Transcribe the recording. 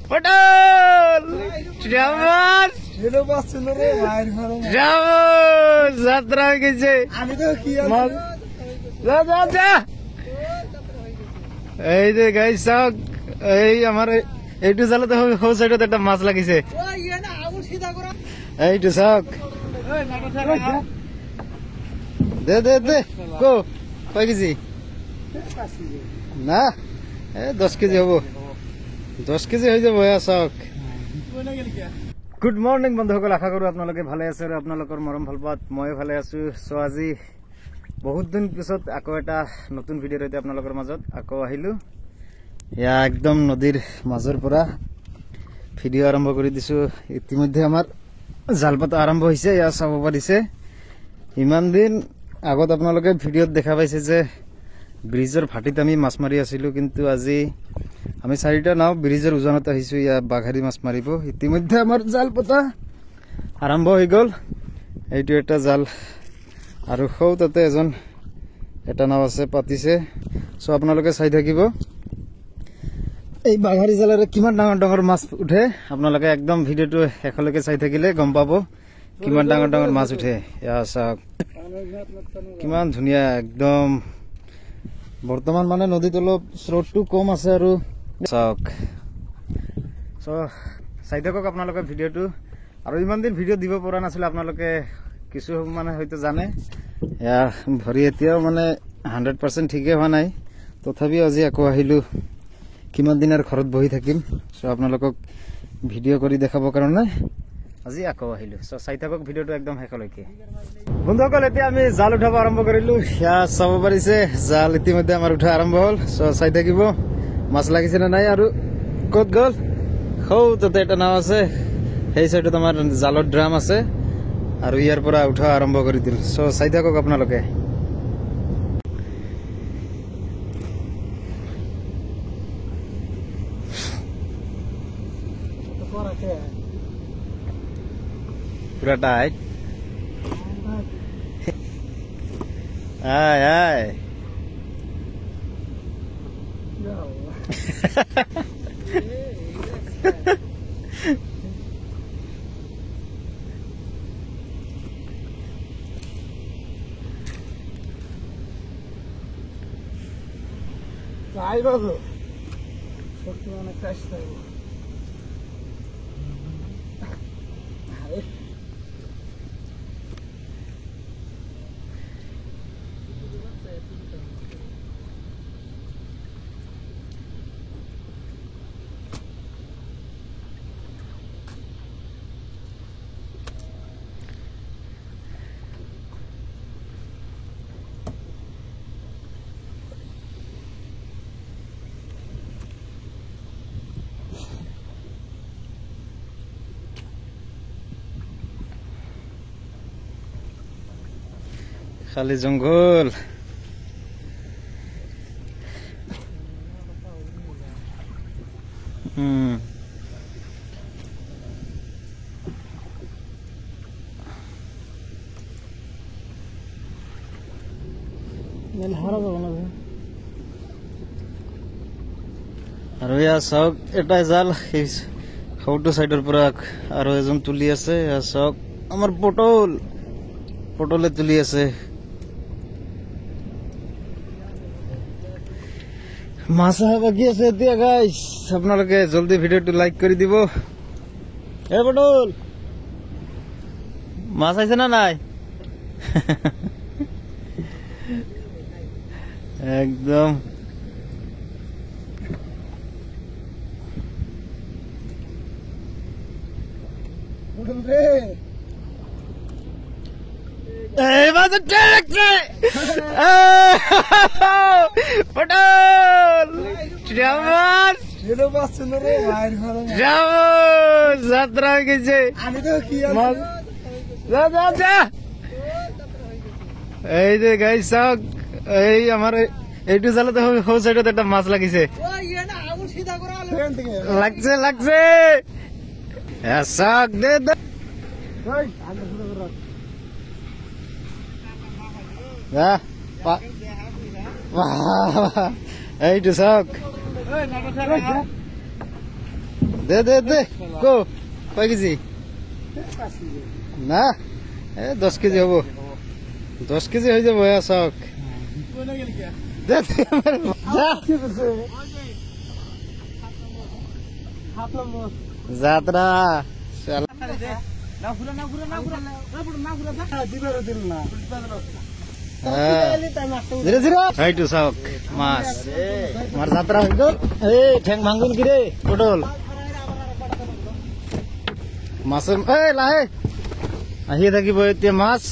পটল যাত্রা হয়ে গেছে। এই যে গাইস সব এই আমার এইটু জালাতে হো সাইডত একটা মাছ লাগিছে। এইটু শখ দে দে দে কো কয় কেজি না 10 কেজি হবো 10 কেজি হয়ে যাব শখ। গুড মর্নিং বন্ধুসকল, আশা কৰো আপোনালোকে ভালে আছে আৰু আপোনালোকৰ মৰম ভাল পাত ময়ো ভালে আছো। সো আজি বহুত দিন পিছত আকৌ এটা নতুন ভিডিঅ' সৈতে আপোনালোকৰ মাজত আকৌ আহিলো। এয়া একদম নদীৰ মাজৰ পৰা ভিডিঅ' আৰম্ভ কৰি দিছো। ইতিমধ্যে আমাৰ জাল পাতা আৰম্ভ হৈছে, এয়া চাব পাৰিছে। ইমান দিন আগত আপোনালোকে ভিডিঅ'ত দেখা পাইছে যে ব্ৰিজৰ ভাটিত আমি মাছ মাৰি আছিলো, কিন্তু আজি আমি 4টা নাও ব্ৰিজৰ উজানত আহিছো ইয়া বাঘাৰী মাছ মাৰিব। ইতিমধ্যে আমাৰ জাল পতা আৰম্ভ হৈ গ'ল। এইটো এটা জাল আৰু সৌ তাতে এজন এটা নাও আছে পাতিছে। চ' আপোনালোকে চাই থাকিব এই বাঘাৰী জালেৰে কিমান ডাঙৰ ডাঙৰ মাছ উঠে। আপোনালোকে একদম ভিডিঅ'টো শেষলৈকে চাই থাকিলে গম পাব কিমান ডাঙৰ ডাঙৰ মাছ উঠে। এয়া চাওক কিমান ধুনীয়া একদম। বৰ্তমান মানে নদীত অলপ স্ৰোতটো কম আছে আৰু চাওক। চ' চাই থাকক আপোনালোকে ভিডিঅ'টো। আৰু ইমান দিন ভিডিঅ' দিব পৰা নাছিলে, আপোনালোকে কিছু মানে হয়তো জানে। এয়া ভৰি এতিয়াও মানে 100% ঠিকেই হোৱা নাই, তথাপিও আজি আকৌ আহিলো। কিমান দিন আৰু ঘৰত বহি থাকিম। চ' আপোনালোকক ভিডিঅ' কৰি দেখাবৰ কাৰণে আজি আকৌ আহিলো। চ' চাই থাকক ভিডিঅ'টো একদম শেষলৈকে। বন্ধুসকল, এতিয়া আমি জাল উঠাব আৰম্ভ কৰিলো। সেয়া চাব পাৰিছে জাল ইতিমধ্যে আমাৰ উঠা আৰম্ভ হ'ল। চ' চাই থাকিব মাছ লাগিছে নে নাই আৰু ক'ত গ'ল। সৌ তাতে এটা নাও আছে, সেই চাইডত আমাৰ জালৰ ড্ৰাম আছে আৰু ইয়াৰ পৰা উঠা আৰম্ভ কৰি দিল। চ' চাই থাকক আপোনালোকে। পুরা টাইট আয় আয় যাই বাবু সত্যি অনেক কাজ তাই খালি জঙ্গল। আৰু এয়া চাওক এটাই জাল সৌটো চাইডৰ পৰা আৰু এজন তুলি আছে। এয়া চাওক আমাৰ পটলে তুলি আছে। মাছ অহা বাকী আছে এতিয়া গাইছ। আপোনালোকে জলদি ভিডিঅ'টো লাইক কৰি দিব। এ পটল মাছ আহিছে না নাই? একদম পটল যাত্রা হয়ে গেছে। এই যে গাইস সব এই আমার এইটু জালাতে হো সাইডত একটা মাছ লাগিছে। লাগছে লাগছে শখ দে দে এইটু শখ দে দে দে কো কয় কেজি না 10 কেজি হবো 10 কেজি হয়ে যাবো চাওক দে দে, যা যাত্রা ধীরে ধীরে এইটু চাওক মাছ আমার যাত্রা হয়ে গেল এই ঠেং ভাঙুন কি রে পটল মাছের লাহে আহিয়ে থাকিব এতিয়া মাছ